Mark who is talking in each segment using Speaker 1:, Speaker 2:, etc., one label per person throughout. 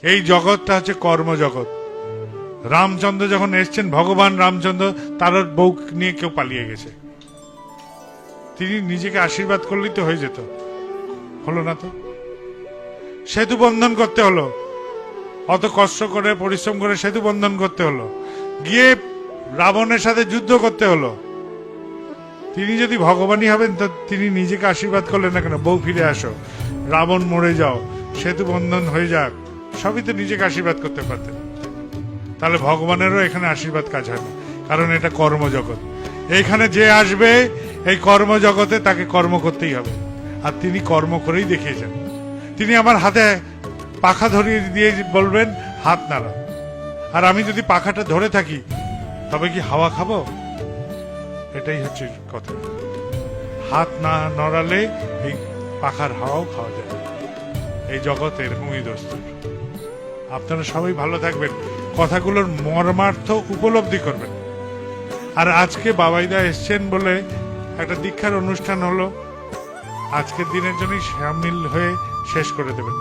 Speaker 1: এই জগৎটা হচ্ছে কর্মজগৎ। রামচন্দ্র যখন এসছেন, ভগবান রামচন্দ্র, তার বউ নিয়ে কেউ পালিয়ে গেছে, তিনি নিজেকে আশীর্বাদ করলেই তো হয়ে যেত, হলো না তো। সেতু বন্ধন করতে হলো, অত কষ্ট করে পরিশ্রম করে সেতু বন্ধন করতে হলো, গিয়ে রাবণের সাথে যুদ্ধ করতে হলো। তিনি যদি ভগবানই হবেন তো তিনি নিজেকে আশীর্বাদ করলেন না কেন? বউ ফিরে আসো, রাবণ মরে যাও, সেতু বন্ধন হয়ে যাক, সবই তো নিজেকে আশীর্বাদ করতে পারতেন। তাহলে ভগবানেরও এখানে আশীর্বাদ কাজ হয় না, কারণ এটা কর্মজগৎ। এইখানে যে আসবে এই কর্মজগতে তাকে কর্ম করতেই হবে, আর তিনি কর্ম করেই দেখিয়েছেন। তিনি আমার হাতে পাখা ধরিয়ে দিয়ে বলবেন হাত নাড়া, আর আমি যদি পাখাটা ধরে থাকি তবে কি হাওয়া খাবো? এটাই হচ্ছে কথা। হাত না নড়ালে এই পাখার হাওয়াও খাওয়া যায়। এই জগৎ এরকমই দোস্ত। আপনারা সবাই ভালো থাকবেন, কথাগুলোর মর্মার্থ উপলব্ধি করবেন। আর আজকে বাবাইদা এসছেন বলে একটা দীক্ষার অনুষ্ঠান হলো, আজকের দিনের জন্যই সামিল হয়ে শেষ করে দেবেন।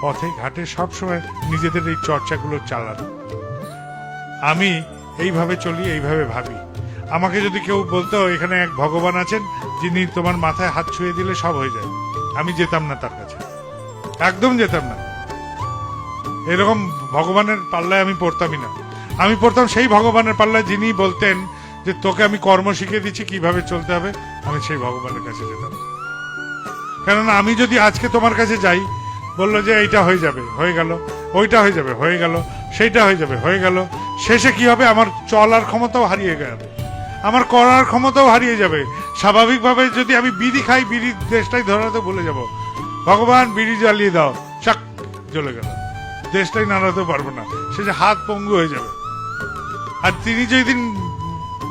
Speaker 1: পথে ঘাটে সবসময় নিজেদের এই চর্চাগুলো চালান। আমি এইভাবে চলি, এইভাবে ভাবি। আমাকে যদি কেউ বলতো এখানে এক ভগবান আছেন যিনি তোমার মাথায় হাত ছুঁয়ে দিলে সব হয়ে যায়, আমি যেতাম না তার কাছে, একদম যেতাম না। এরকম ভগবানের পাল্লায় আমি পড়তামই না। আমি পড়তাম সেই ভগবানের পাল্লায় যিনি বলতেন যে তোকে আমি কর্ম শিখিয়ে দিচ্ছি কিভাবে চলতে হবে, আমি সেই ভগবানের কাছে যেতাম। কেননা আমি যদি আজকে তোমার কাছে যাই, বললো যে এইটা হয়ে যাবে, হয়ে গেল, ওইটা হয়ে যাবে, হয়ে গেল, সেইটা হয়ে যাবে, হয়ে গেল, শেষে কি হবে? আমার চলার ক্ষমতাও হারিয়ে যাবে, আমার করার ক্ষমতাও হারিয়ে যাবে। স্বাভাবিকভাবে যদি আমি বিড়ি খাই, বিড়ির দেশটাই ধরাতে ভুলে যাব। ভগবান বিড়ি জ্বালিয়ে দাও, চাক জ্বলে গেল, দেশটাই নাড়াতে পারবো না, সে যে হাত পঙ্গু হয়ে যাবে। আর তিনি যেদিন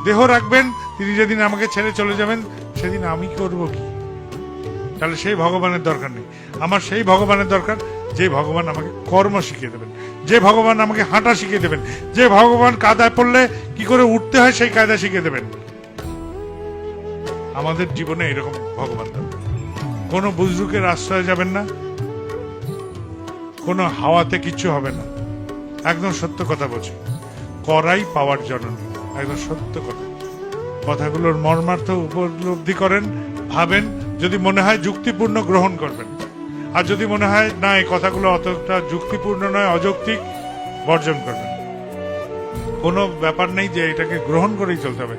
Speaker 1: দেহ রাখবেন, তিনি যেদিন আমাকে ছেড়ে চলে যাবেন, সেদিন আমি করব কি? তাহলে সেই ভগবানের দরকার নেই। আমার সেই ভগবানের দরকার যে ভগবান আমাকে কর্ম শিখিয়ে দেবেন, যে ভগবান আমাকে হাঁটা শিখিয়ে দেবেন, যে ভগবান কাদায় পড়লে কি করে উঠতে হয় সেই কায়দা শিখিয়ে দেবেন। আমাদের জীবনে এরকম ভগবান দরকার। কোনো বুজরুকের আশ্রয়ে যাবেন না, কোনো হাওয়াতে কিচ্ছু হবে না। একদম সত্য কথা বলছি, করাই পাওয়ার জননী, একদম সত্য কথা। কথাগুলোর মর্মার্থ উপলব্ধি করেন, ভাবেন, যদি মনে হয় যুক্তিপূর্ণ গ্রহণ করবেন, আর যদি মনে হয় না এই কথাগুলো অতটা যুক্তিপূর্ণ নয়, অযৌক্তিক, বর্জন করবেন। কোনো ব্যাপার নেই যে এটাকে গ্রহণ করেই চলতে হবে।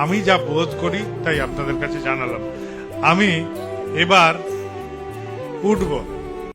Speaker 1: আমি যা বোধ করি তাই আপনাদের কাছে জানালাম। আমি এবার উঠব।